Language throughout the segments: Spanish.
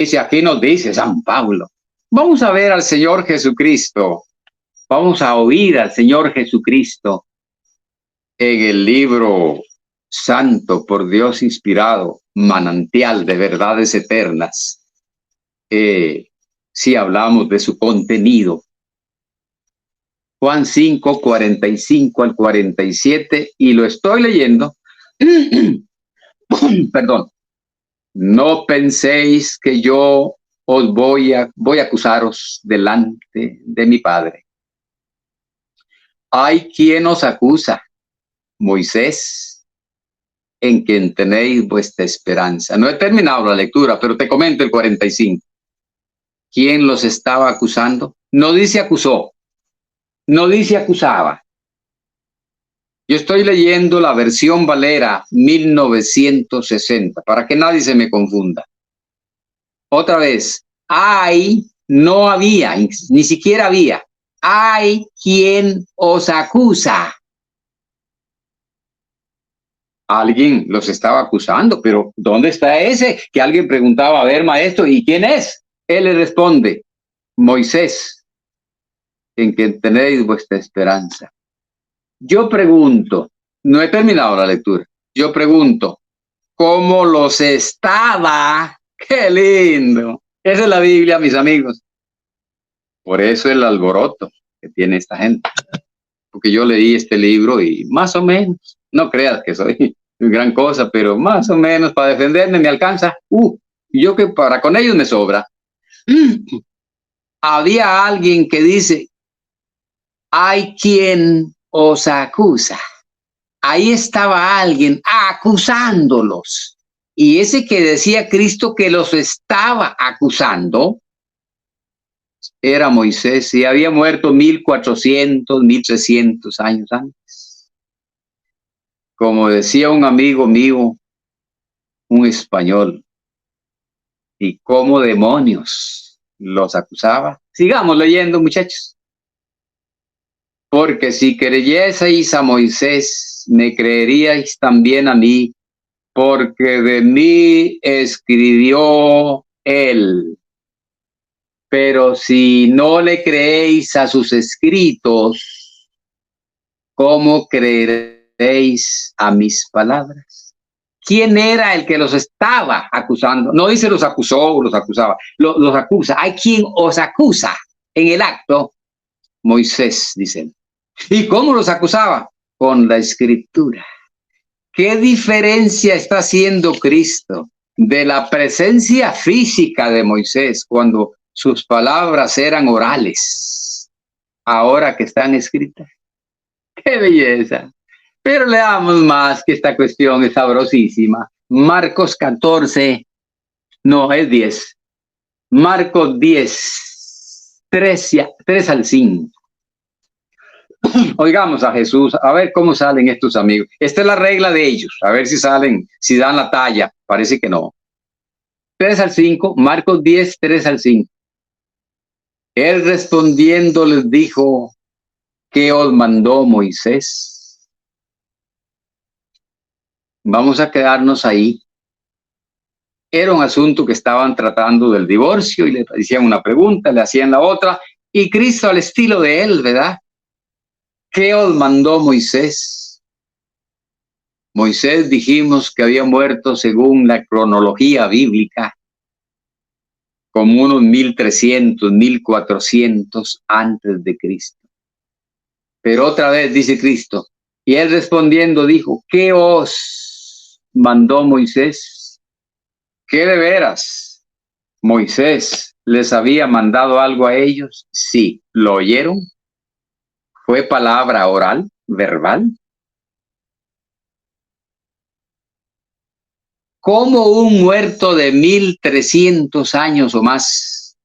Y si aquí nos dice San Pablo, vamos a ver al Señor Jesucristo, vamos a oír al Señor Jesucristo en el libro santo por Dios inspirado, manantial de verdades eternas. Si hablamos de su contenido, Juan 5, 45 al 47, y lo estoy leyendo. Perdón. No penséis que yo os voy a acusaros delante de mi Padre. Hay quien os acusa, Moisés, en quien tenéis vuestra esperanza. No he terminado la lectura, pero te comento el 45. ¿Quién los estaba acusando? No dice acusó, no dice acusaba. Yo estoy leyendo la versión Valera 1960, para que nadie se me confunda. Otra vez, no había, ni siquiera había. Hay quien os acusa. Alguien los estaba acusando, pero ¿dónde está ese? Que alguien preguntaba, a ver, maestro, ¿y quién es? Él le responde, Moisés, en quien tenéis vuestra esperanza. Yo pregunto, no he terminado la lectura, yo pregunto, ¿cómo los estaba? ¡Qué lindo! Esa es la Biblia, mis amigos. Por eso el alboroto que tiene esta gente. Porque yo leí este libro y más o menos, no creas que soy gran cosa, pero más o menos para defenderme me alcanza. Yo que para con ellos me sobra. Había alguien que dice, hay quien os acusa. Ahí estaba alguien acusándolos. Y ese que decía Cristo que los estaba acusando era Moisés, y había muerto 1400, 1300 años antes. Como decía un amigo mío, un español, ¿y cómo demonios los acusaba? Sigamos leyendo, muchachos. Porque si creyeseis a Moisés, me creeríais también a mí, porque de mí escribió él. Pero si no le creéis a sus escritos, ¿cómo creeréis a mis palabras? ¿Quién era el que los estaba acusando? No dice los acusó o los acusaba, los acusa. Hay quien os acusa en el acto. Moisés, dicen. ¿Y cómo los acusaba? Con la escritura. ¿Qué diferencia está haciendo Cristo de la presencia física de Moisés cuando sus palabras eran orales, ahora que están escritas? ¡Qué belleza! Pero leamos más, que esta cuestión es sabrosísima. Marcos 14, no, es 10. Marcos 10, 3 al 5. Oigamos a Jesús, a ver cómo salen estos amigos. Esta es la regla de ellos, a ver si salen, si dan la talla. Parece que no. 3 al 5, Marcos 10, 3 al 5. Él respondiendo les dijo, ¿qué os mandó Moisés? Vamos a quedarnos ahí. Era un asunto que estaban tratando del divorcio y le hacían una pregunta, le hacían la otra, y Cristo al estilo de él, ¿verdad? ¿Qué os mandó Moisés? Moisés dijimos que había muerto según la cronología bíblica, como unos 1300, 1400 antes de Cristo. Pero otra vez dice Cristo, y él respondiendo dijo, ¿qué os mandó Moisés? ¿Qué de veras? ¿Moisés les había mandado algo a ellos? Sí. ¿Lo oyeron? ¿Fue palabra oral, verbal? ¿Cómo un muerto de 1300 años o más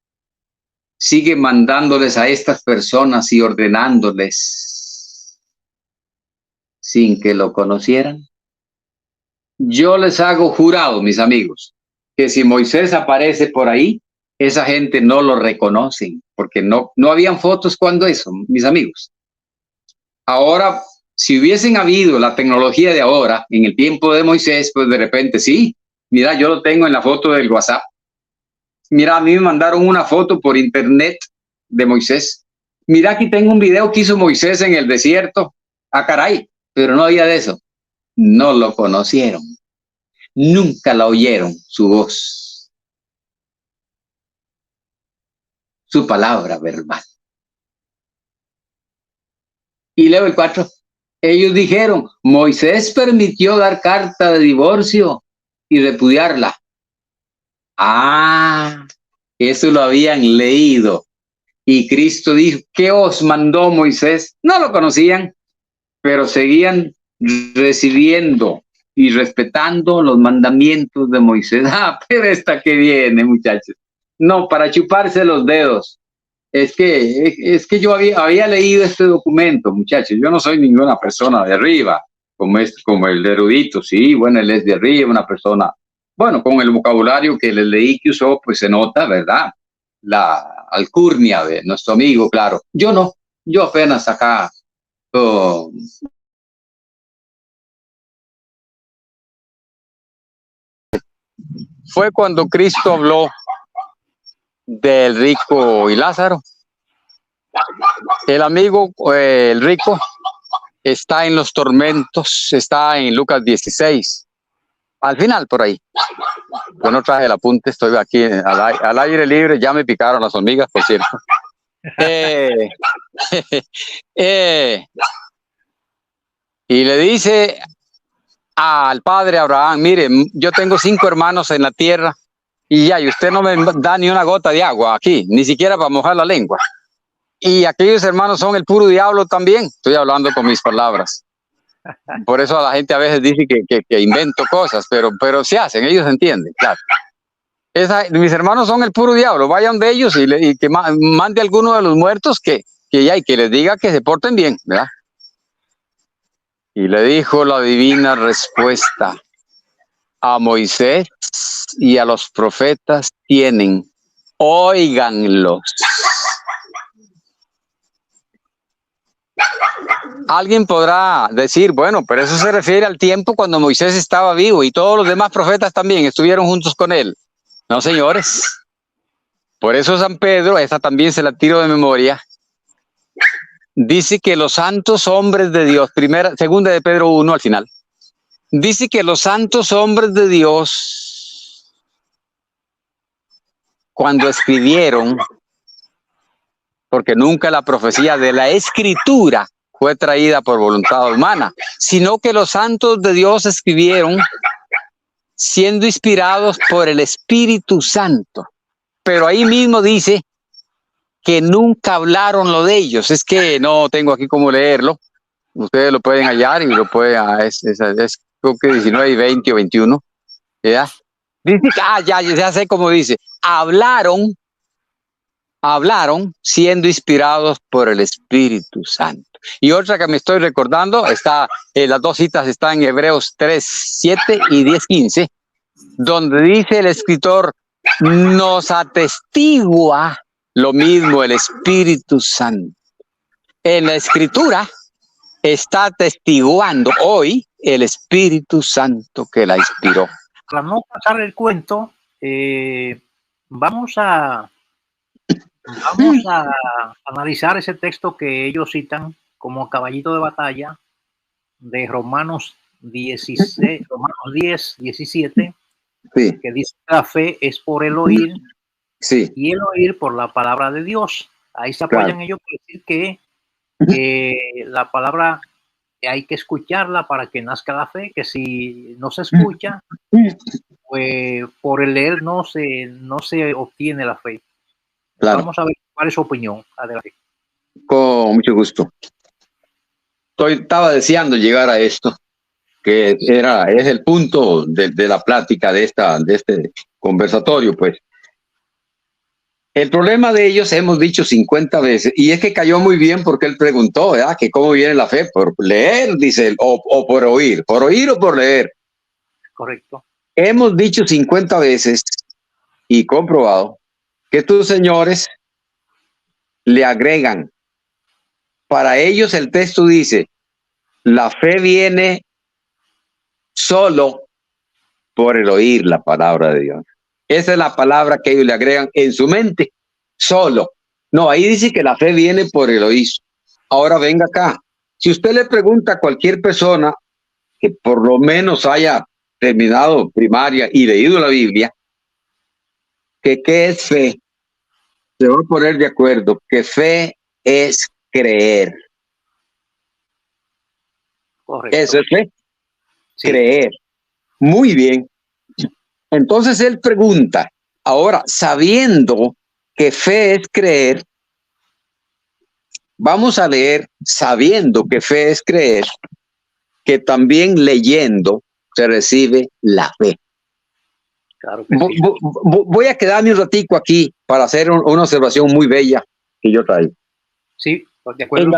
sigue mandándoles a estas personas y ordenándoles sin que lo conocieran? Yo les hago jurado, mis amigos, que si Moisés aparece por ahí, esa gente no lo reconocen, porque no habían fotos cuando eso, mis amigos. Ahora, si hubiesen habido la tecnología de ahora, en el tiempo de Moisés, pues de repente sí, mira, yo lo tengo en la foto del WhatsApp. Mira, a mí me mandaron una foto por internet de Moisés. Mira, aquí tengo un video que hizo Moisés en el desierto. Ah, caray, pero no había de eso. No lo conocieron. Nunca la oyeron, su voz, su palabra verbal. Y leo el 4. Ellos dijeron, Moisés permitió dar carta de divorcio y repudiarla. Ah, eso lo habían leído. Y Cristo dijo, ¿qué os mandó Moisés? No lo conocían, pero seguían recibiendo y respetando los mandamientos de Moisés. Ah, pero esta que viene, muchachos. No, para chuparse los dedos. Es que yo había leído este documento, muchachos. Yo no soy ninguna persona de arriba, como el erudito. Sí, bueno, él es de arriba, una persona. Bueno, con el vocabulario que le leí que usó, pues se nota, ¿verdad? La alcurnia de nuestro amigo, claro. Yo no, yo apenas acá. Fue cuando Cristo habló del rico y Lázaro. El amigo, el rico, está en los tormentos, está en Lucas 16. Al final, por ahí. Yo no traje el apunte, estoy aquí al aire libre, ya me picaron las hormigas, por cierto. Y le dice al padre Abraham, mire, yo tengo 5 hermanos en la tierra y ya, y usted no me da ni una gota de agua aquí, ni siquiera para mojar la lengua. Y aquellos hermanos son el puro diablo también. Estoy hablando con mis palabras. Por eso a la gente a veces dice que invento cosas, pero se hacen, ellos entienden, claro. Mis hermanos son el puro diablo, vayan de ellos y que mande a alguno de los muertos que les diga que se porten bien, ¿verdad? Y le dijo la divina respuesta, a Moisés y a los profetas tienen, óiganlos. Alguien podrá decir, bueno, pero eso se refiere al tiempo cuando Moisés estaba vivo y todos los demás profetas también estuvieron juntos con él. No, señores. Por eso San Pedro, esta también se la tiro de memoria, dice que los santos hombres de Dios, segunda de Pedro 1 al final, dice que los santos hombres de Dios, cuando escribieron, porque nunca la profecía de la escritura fue traída por voluntad humana, sino que los santos de Dios escribieron siendo inspirados por el Espíritu Santo. Pero ahí mismo dice que nunca hablaron lo de ellos. Es que no tengo aquí cómo leerlo. Ustedes lo pueden hallar y lo pueden, es creo que 19 y 20 o 21. ¿Ya? Dice que, ya sé cómo dice. Hablaron siendo inspirados por el Espíritu Santo. Y otra que me estoy recordando, las dos citas están en Hebreos 3:7 y 10:15, donde dice el escritor, nos atestigua lo mismo el Espíritu Santo. En la Escritura está atestiguando hoy el Espíritu Santo que la inspiró. Para no pasar el cuento, vamos a analizar ese texto que ellos citan como caballito de batalla de Romanos 16, Romanos 10, 17, sí, que dice que la fe es por el oír, sí, y el oír por la palabra de Dios. Ahí se apoyan, claro, ellos por decir que la palabra hay que escucharla para que nazca la fe, que si no se escucha, pues por el leer no se obtiene la fe. Claro. Vamos a ver cuál es su opinión. Adelante. Con mucho gusto. Estaba deseando llegar a esto, que es el punto de la plática de este conversatorio, pues. El problema de ellos hemos dicho 50 veces, y es que cayó muy bien porque él preguntó, ¿verdad? Que cómo viene la fe, por leer, dice él, o por oír o por leer. Correcto. Hemos dicho 50 veces y comprobado que estos señores le agregan. Para ellos el texto dice, la fe viene solo por el oír la palabra de Dios. Esa es la palabra que ellos le agregan en su mente, solo. No, ahí dice que la fe viene por el oír. Ahora venga acá. Si usted le pregunta a cualquier persona que por lo menos haya terminado primaria y leído la Biblia, que qué es fe, se va a poner de acuerdo que fe es creer. Correcto. Eso es fe, sí. Creer. Muy bien. Entonces él pregunta, ahora, sabiendo que fe es creer, vamos a leer, sabiendo que fe es creer, que también leyendo se recibe la fe. Claro que sí. Voy a quedarme un ratico aquí para hacer una observación muy bella que yo traigo. Sí, de acuerdo.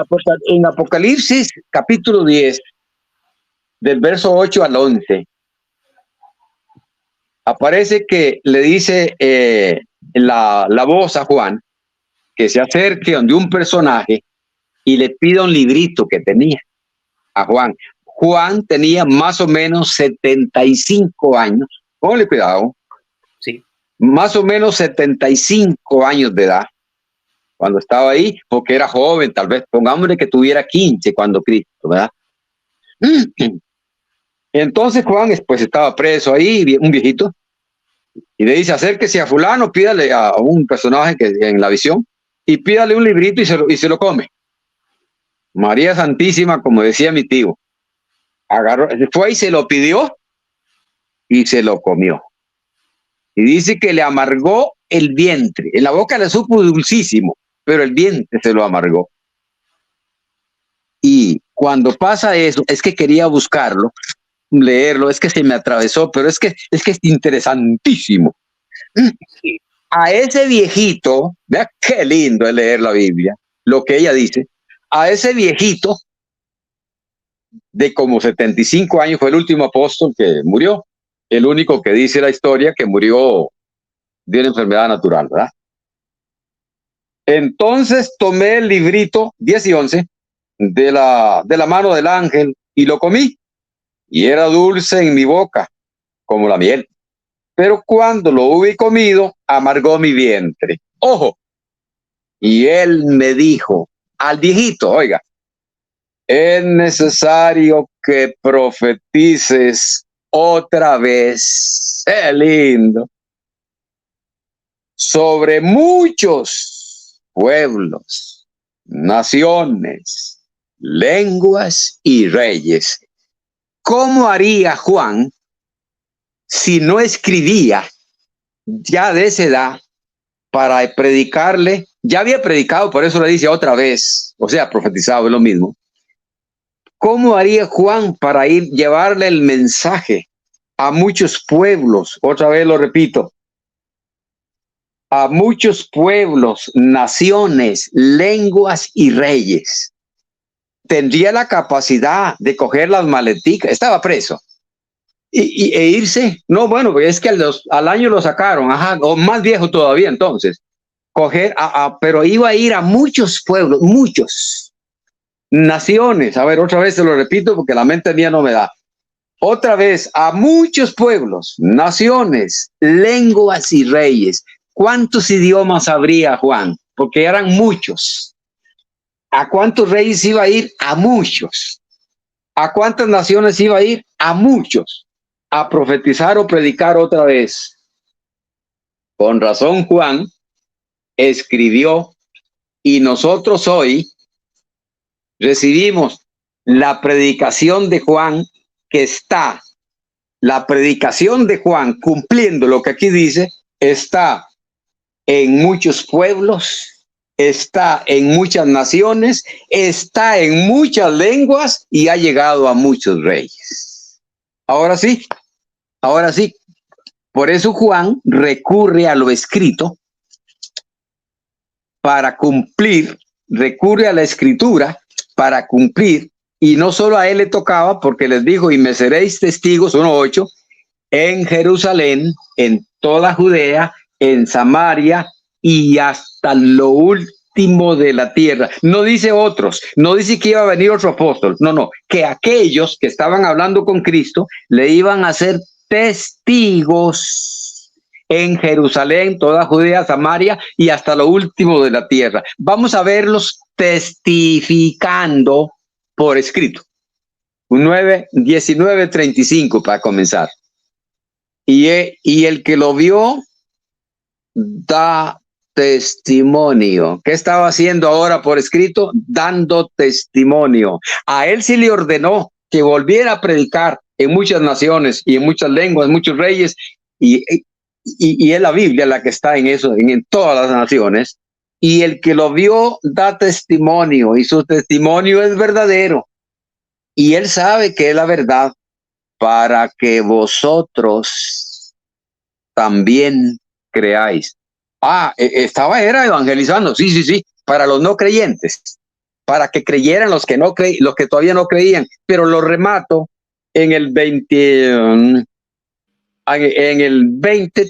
En Apocalipsis, capítulo 10, del verso 8 al 11, aparece que le dice la voz a Juan que se acerque donde un personaje y le pida un librito que tenía a Juan. Juan tenía más o menos 75 años. Ponle cuidado. Sí. Más o menos 75 años de edad cuando estaba ahí, porque era joven, tal vez pongámosle que tuviera 15 cuando Cristo, ¿verdad? Entonces Juan pues estaba preso ahí, un viejito, y le dice, acérquese a fulano, pídale a un personaje que en la visión, y pídale un librito y se lo come. María Santísima, como decía mi tío, agarró, fue y se lo pidió y se lo comió. Y dice que le amargó el vientre. En la boca le supo dulcísimo, pero el vientre se lo amargó. Y cuando pasa eso, es que quería buscarlo, leerlo, es que se me atravesó, pero es que es interesantísimo. Sí. A ese viejito, vea qué lindo es leer la Biblia, lo que ella dice, a ese viejito de como 75 años, fue el último apóstol que murió, el único que dice la historia que murió de una enfermedad natural, ¿verdad? Entonces tomé el librito 10 y 11 de la mano del ángel y lo comí, y era dulce en mi boca como la miel, pero cuando lo hube comido amargó mi vientre. Ojo, y él me dijo al viejito, oiga, es necesario que profetices otra vez, ¡qué lindo!, sobre muchos pueblos, naciones, lenguas y reyes. ¿Cómo haría Juan si no escribía ya de esa edad para predicarle? Ya había predicado, por eso le dice otra vez, o sea, profetizado, es lo mismo. ¿Cómo haría Juan para llevarle el mensaje a muchos pueblos? Otra vez lo repito, a muchos pueblos, naciones, lenguas y reyes. Tendría la capacidad de coger las maleticas, estaba preso, e irse. No, bueno, es que al año lo sacaron, ajá, o más viejo todavía entonces. Coger, pero iba a ir a muchos pueblos, muchos naciones. A ver, otra vez se lo repito porque la mente mía no me da. Otra vez, a muchos pueblos, naciones, lenguas y reyes. ¿Cuántos idiomas habría Juan? Porque eran muchos. ¿A cuántos reyes iba a ir? A muchos. ¿A cuántas naciones iba a ir? A muchos. A profetizar o predicar otra vez. Con razón Juan escribió, y nosotros hoy recibimos la predicación de Juan, que está, la predicación de Juan, cumpliendo lo que aquí dice, está en muchos pueblos, está en muchas naciones, está en muchas lenguas y ha llegado a muchos reyes. Ahora sí. Por eso Juan recurre a lo escrito para cumplir, recurre a la escritura para cumplir, y no solo a él le tocaba, porque les dijo, y me seréis testigos, 1:8, en Jerusalén, en toda Judea, en Samaria y hasta lo último de la tierra. No dice otros, no dice que iba a venir otro apóstol, no, que aquellos que estaban hablando con Cristo le iban a ser testigos. en Jerusalén, toda Judea, Samaria y hasta lo último de la tierra. Vamos a verlos testificando por escrito. 19:35 para comenzar. Y el que lo vio da testimonio. ¿Qué estaba haciendo ahora por escrito? Dando testimonio. A él sí le ordenó que volviera a predicar en muchas naciones y en muchas lenguas, muchos reyes, y es la Biblia la que está en eso, en todas las naciones. Y el que lo vio da testimonio, y su testimonio es verdadero. Y él sabe que es la verdad, para que vosotros también creáis. Era evangelizando, sí, para los no creyentes, para que creyeran los que todavía no creían, pero lo remato en el 20,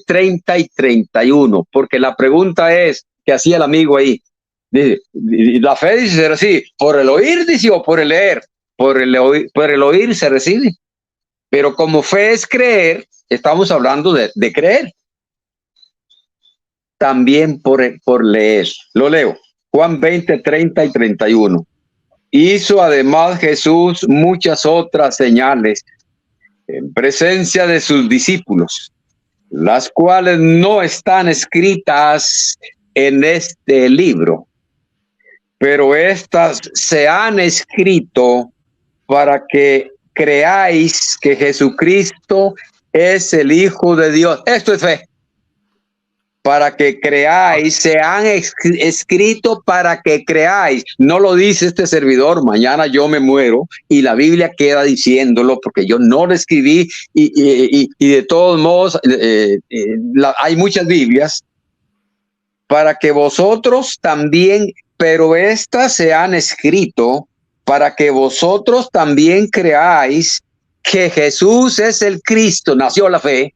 30 y 31, porque la pregunta es, que hacía el amigo ahí, dice, la fe dice se recibe, por el oír, dice, o por el leer, por el oír se recibe, pero como fe es creer, estamos hablando de creer. También por leer. Lo leo. Juan 20, 30 y 31. Hizo además Jesús muchas otras señales en presencia de sus discípulos, las cuales no están escritas en este libro, pero estas se han escrito para que creáis que Jesucristo es el Hijo de Dios. Esto es fe. Para que creáis, se han escrito para que creáis. No lo dice este servidor, mañana yo me muero, y la Biblia queda diciéndolo porque yo no lo escribí, y de todos modos hay muchas Biblias, para que vosotros también, pero estas se han escrito para que vosotros también creáis que Jesús es el Cristo, nació la fe,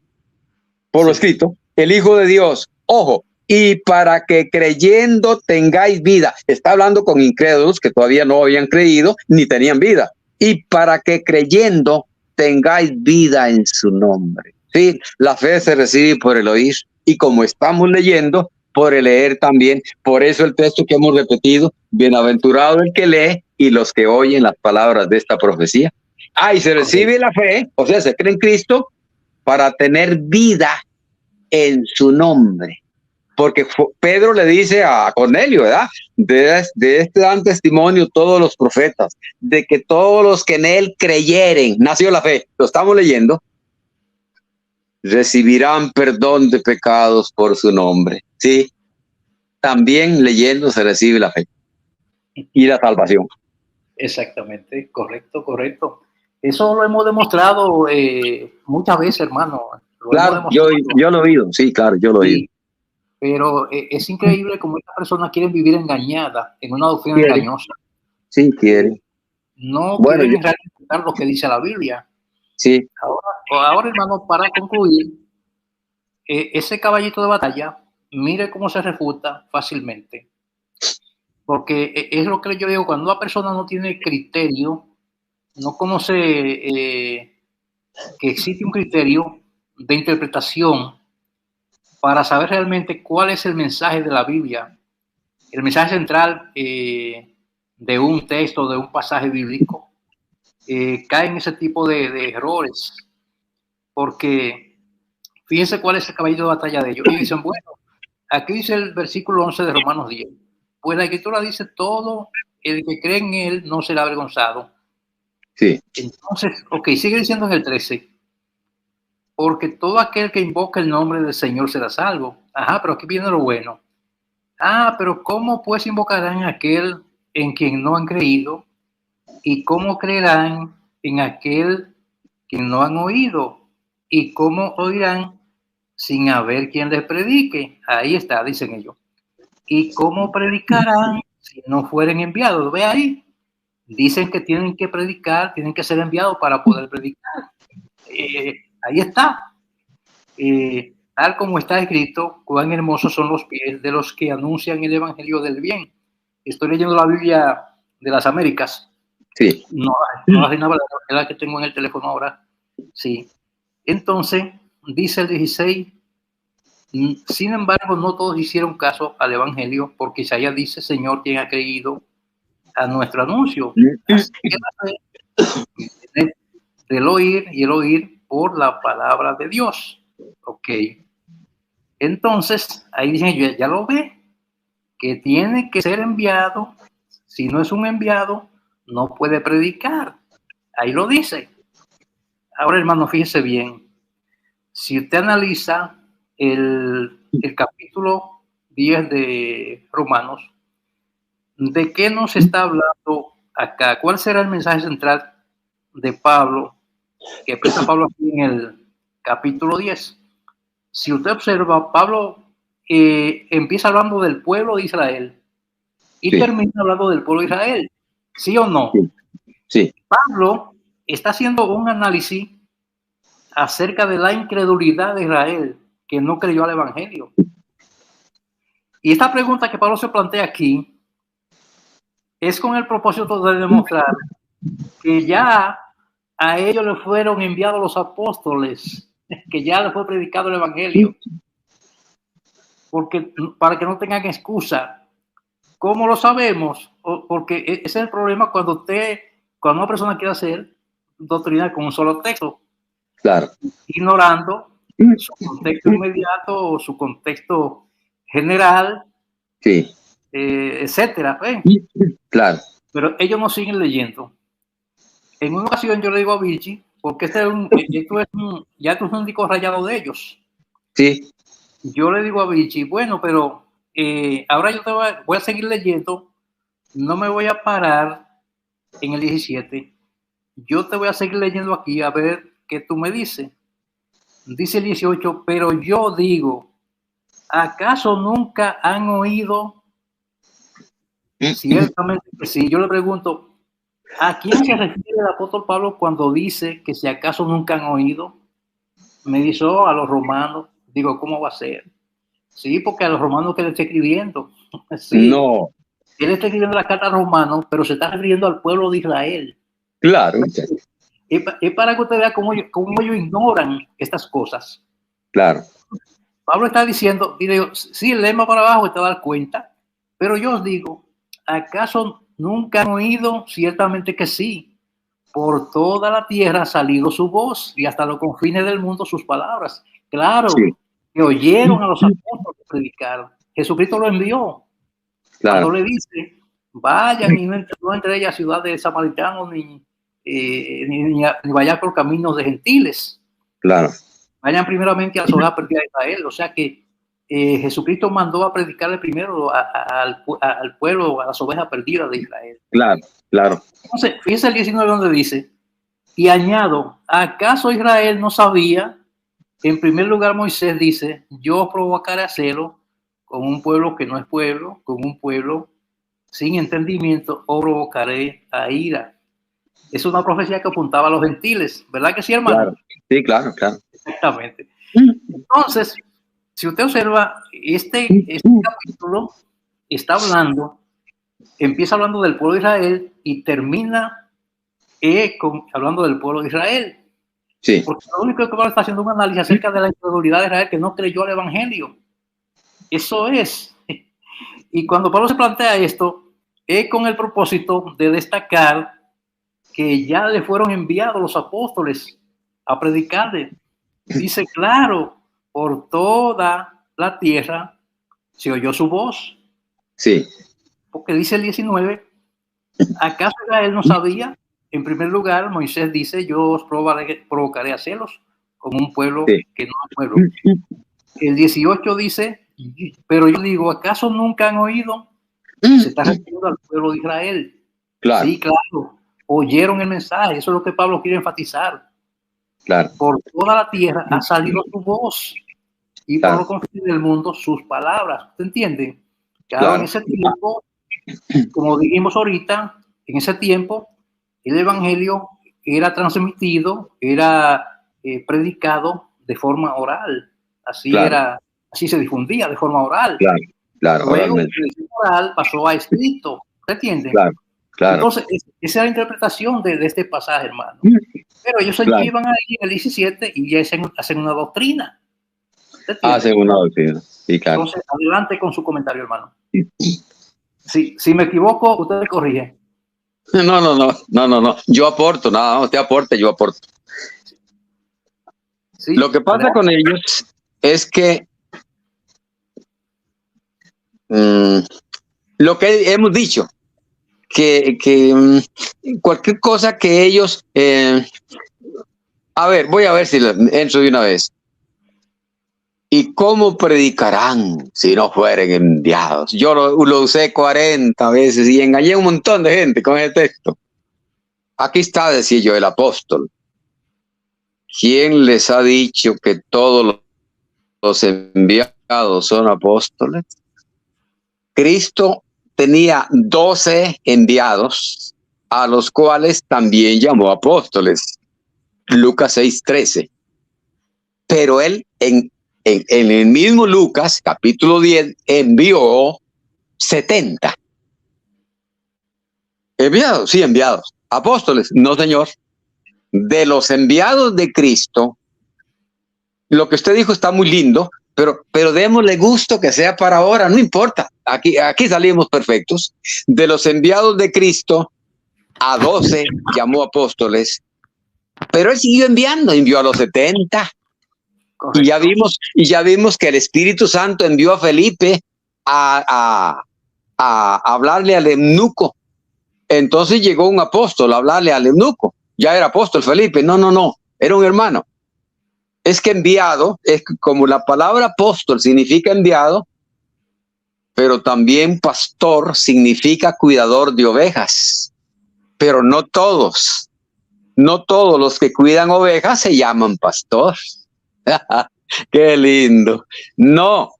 por lo escrito, el Hijo de Dios. Ojo, y para que creyendo tengáis vida. Está hablando con incrédulos que todavía no habían creído ni tenían vida. Y para que creyendo tengáis vida en su nombre. Sí, la fe se recibe por el oír, y como estamos leyendo, por el leer también. Por eso el texto que hemos repetido, bienaventurado el que lee y los que oyen las palabras de esta profecía. Y se recibe la fe, o sea, se cree en Cristo para tener vida en su nombre, porque Pedro le dice a Cornelio, ¿verdad? De este dan testimonio todos los profetas, de que todos los que en él creyeren, nació la fe, lo estamos leyendo, recibirán perdón de pecados por su nombre. Sí, también leyendo se recibe la fe y la salvación. Exactamente, correcto. Eso lo hemos demostrado muchas veces, hermano. Claro, yo lo he oído, sí, claro, yo lo he oído. Pero es increíble cómo estas personas quieren vivir engañadas en una doctrina engañosa. Sí, quieren. No quieren realizar lo que dice la Biblia. Sí. Ahora, hermano, para concluir, ese caballito de batalla, mire cómo se refuta fácilmente. Porque es lo que yo digo, cuando una persona no tiene criterio, no conoce que existe un criterio de interpretación para saber realmente cuál es el mensaje de la Biblia, el mensaje central de un texto, de un pasaje bíblico, cae en ese tipo de errores, porque fíjense cuál es el caballito de batalla de ellos. Y dicen, bueno, aquí dice el versículo 11 de Romanos 10, pues la Escritura dice, todo el que cree en él no será avergonzado. Sí. Entonces, sigue diciendo en el 13, porque todo aquel que invoca el nombre del Señor será salvo. Pero aquí viene lo bueno. Pero ¿cómo pues invocarán a aquel en quien no han creído? ¿Y cómo creerán en aquel que no han oído? ¿Y cómo oirán sin haber quien les predique? Ahí está, dicen ellos. ¿Y cómo predicarán si no fueren enviados? Ve ahí. Dicen que tienen que predicar, tienen que ser enviados para poder predicar. Ahí está. Tal como está escrito, cuán hermosos son los pies de los que anuncian el evangelio del bien. Estoy leyendo la Biblia de las Américas. Sí. No hace nada, la que tengo en el teléfono ahora. Sí. Entonces, dice el 16, Sin embargo, no todos hicieron caso al evangelio, porque Isaías dice: Señor, ¿quién ha creído a nuestro anuncio? Así que la fe del oír, y el oír por la palabra de Dios. Ok. Entonces, ahí dicen, ya lo ve, que tiene que ser enviado. Si no es un enviado, no puede predicar. Ahí lo dice. Ahora, hermano, fíjese bien. Si usted analiza el capítulo 10 de Romanos, ¿de qué nos está hablando acá? ¿Cuál será el mensaje central de Pablo, que expresa Pablo aquí en el capítulo 10? Si usted observa, Pablo empieza hablando del pueblo de Israel y termina hablando del pueblo de Israel. ¿Sí o no? Sí. Pablo está haciendo un análisis acerca de la incredulidad de Israel, que no creyó al evangelio. Y esta pregunta que Pablo se plantea aquí es con el propósito de demostrar que ya a ellos les fueron enviados los apóstoles, que ya les fue predicado el evangelio, porque para que no tengan excusa. ¿Cómo lo sabemos? Porque ese es el problema cuando una persona quiere hacer doctrina con un solo texto, claro, ignorando su contexto inmediato o su contexto general, sí, etcétera. claro. Pero ellos no siguen leyendo. En una ocasión yo le digo a Vichy, porque esto es un disco rayado de ellos. Sí. Yo le digo a Vichy, bueno, pero ahora yo voy a seguir leyendo, no me voy a parar en el 17, yo te voy a seguir leyendo aquí a ver qué tú me dices. Dice el 18, pero yo digo, ¿acaso nunca han oído? Ciertamente que sí. Yo le pregunto, ¿a quién se refiere el apóstol Pablo cuando dice que si acaso nunca han oído? Me dice, a los romanos. Digo, ¿cómo va a ser? Sí, porque a los romanos que le está escribiendo. Sí. No. Él está escribiendo la carta a los romanos, pero se está refiriendo al pueblo de Israel. Claro. Es para que usted vea cómo ellos ignoran estas cosas. Claro. Pablo está diciendo, y digo, sí, lee más para abajo y te vas a dar cuenta, pero yo os digo, ¿acaso nunca han oído? Ciertamente que sí. Por toda la tierra ha salido su voz y hasta los confines del mundo sus palabras. Claro, sí, que oyeron a los apóstoles predicar. Jesucristo lo envió. Claro. Cuando le dice, vayan y no entre ellas ciudad de samaritanos ni vayan por caminos de gentiles. Claro. Vayan primeramente a las ovejas perdidas de Israel. O sea que Jesucristo mandó a predicarle primero al pueblo, a las ovejas perdidas de Israel. Claro, claro. Entonces, fíjense el 19 donde dice, y añado, ¿acaso Israel no sabía? En primer lugar, Moisés dice, yo provocaré a celo con un pueblo que no es pueblo, con un pueblo sin entendimiento, o provocaré a ira. Es una profecía que apuntaba a los gentiles, ¿verdad que sí, hermano? Claro. Sí, claro, claro. Exactamente. Entonces, si usted observa, este capítulo está empieza hablando del pueblo de Israel y termina hablando del pueblo de Israel. Sí. Porque lo único que Pablo está haciendo un análisis acerca de la incredulidad de Israel que no creyó al evangelio. Eso es. Y cuando Pablo se plantea esto, es con el propósito de destacar que ya le fueron enviados los apóstoles a predicarle. Dice, claro, por toda la tierra se oyó su voz. Sí. Porque dice el 19, ¿acaso Israel no sabía? En primer lugar, Moisés dice, yo os provocaré a celos como un pueblo que no es pueblo. El 18 dice, pero yo digo, ¿acaso nunca han oído? Se está refiriendo al pueblo de Israel. Claro. Sí, claro. Oyeron el mensaje. Eso es lo que Pablo quiere enfatizar. Claro. Por toda la tierra ha salido su voz y por los confines del mundo sus palabras. ¿Usted entiende? Claro, en ese tiempo, como dijimos ahorita, en ese tiempo, el evangelio era transmitido, era predicado de forma oral. Así era, así se difundía de forma oral. Claro, claro. Luego, el oral pasó a escrito. ¿Se entiende? Claro, claro. Entonces, esa es la interpretación de este pasaje, hermano. Pero ellos se llevan ahí en el 17 y ya hacen una doctrina. Según la doctrina. Sí, claro. Entonces, adelante con su comentario, hermano. Si me equivoco, usted me corrige. No. Yo aporto, nada, usted aporte, yo aporto. Sí, lo que pasa con ellos es que lo que hemos dicho, que cualquier cosa que ellos... a ver, voy a ver si entro de una vez. ¿Y cómo predicarán si no fueren enviados? Yo lo usé 40 veces y engañé a un montón de gente con ese texto. Aquí está, decía yo, el apóstol. ¿Quién les ha dicho que todos los enviados son apóstoles? Cristo tenía 12 enviados, a los cuales también llamó apóstoles. Lucas 6:13. Pero él en el mismo Lucas, capítulo 10, envió 70. ¿Enviados? Sí, enviados. ¿Apóstoles? No, señor. De los enviados de Cristo, lo que usted dijo está muy lindo, pero démosle gusto que sea para ahora, no importa. Aquí salimos perfectos. De los enviados de Cristo, a 12 llamó apóstoles, pero él siguió envió a los 70. Correcto. Y ya vimos que el Espíritu Santo envió a Felipe a hablarle al eunuco. Entonces llegó un apóstol a hablarle al eunuco. Ya era apóstol Felipe. No, era un hermano. Es que enviado, es como la palabra apóstol significa enviado, pero también pastor significa cuidador de ovejas. Pero no todos los que cuidan ovejas se llaman pastor. Qué lindo. No.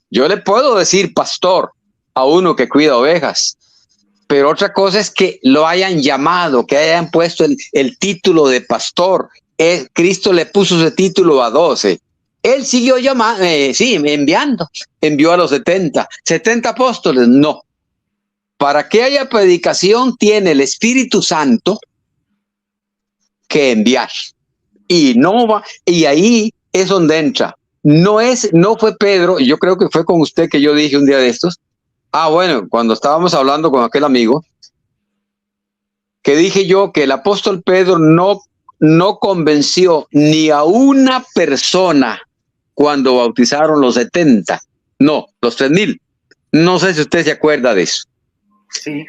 Yo le puedo decir pastor a uno que cuida ovejas, pero otra cosa es que lo hayan llamado, que hayan puesto el título de pastor. Cristo le puso ese título a 12. Él siguió llamando, enviando. Envió a los 70 apóstoles. No. Para que haya predicación tiene el Espíritu Santo que enviar. Y ahí es donde entra. No fue Pedro, yo creo que fue con usted que yo dije un día de estos. Bueno, cuando estábamos hablando con aquel amigo, que dije yo que el apóstol Pedro no convenció ni a una persona cuando bautizaron los 70. No, los 3,000. No sé si usted se acuerda de eso. Sí,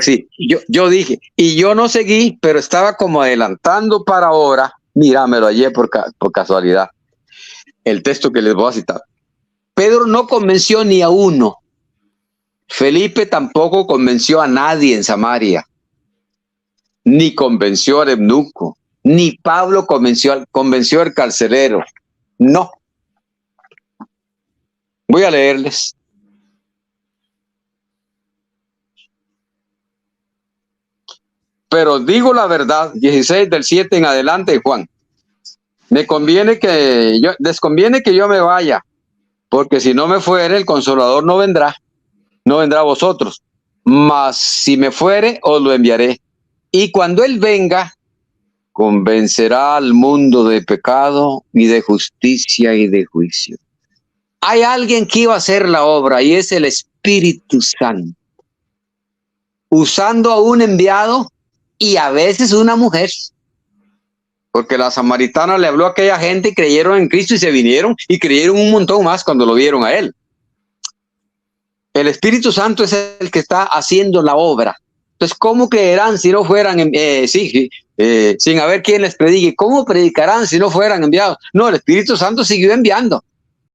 sí. Yo dije, y yo no seguí, pero estaba como adelantando para ahora. Mira, me lo hallé por casualidad. El texto que les voy a citar. Pedro no convenció ni a uno. Felipe tampoco convenció a nadie en Samaria. Ni convenció al eunuco. Ni Pablo convenció al carcelero. No. Voy a leerles. Pero digo la verdad, 16 del 7 en adelante, Juan. Desconviene que yo me vaya, porque si no me fuere, el Consolador no vendrá a vosotros. Mas si me fuere, os lo enviaré. Y cuando él venga, convencerá al mundo de pecado y de justicia y de juicio. Hay alguien que iba a hacer la obra y es el Espíritu Santo, usando a un enviado y a veces una mujer, porque la samaritana le habló a aquella gente y creyeron en Cristo y se vinieron y creyeron un montón más cuando lo vieron a él. El Espíritu Santo es el que está haciendo la obra. Entonces, ¿cómo creerán si no fueran sin haber quien les predique? ¿Cómo predicarán si no fueran enviados? No, el Espíritu Santo siguió enviando.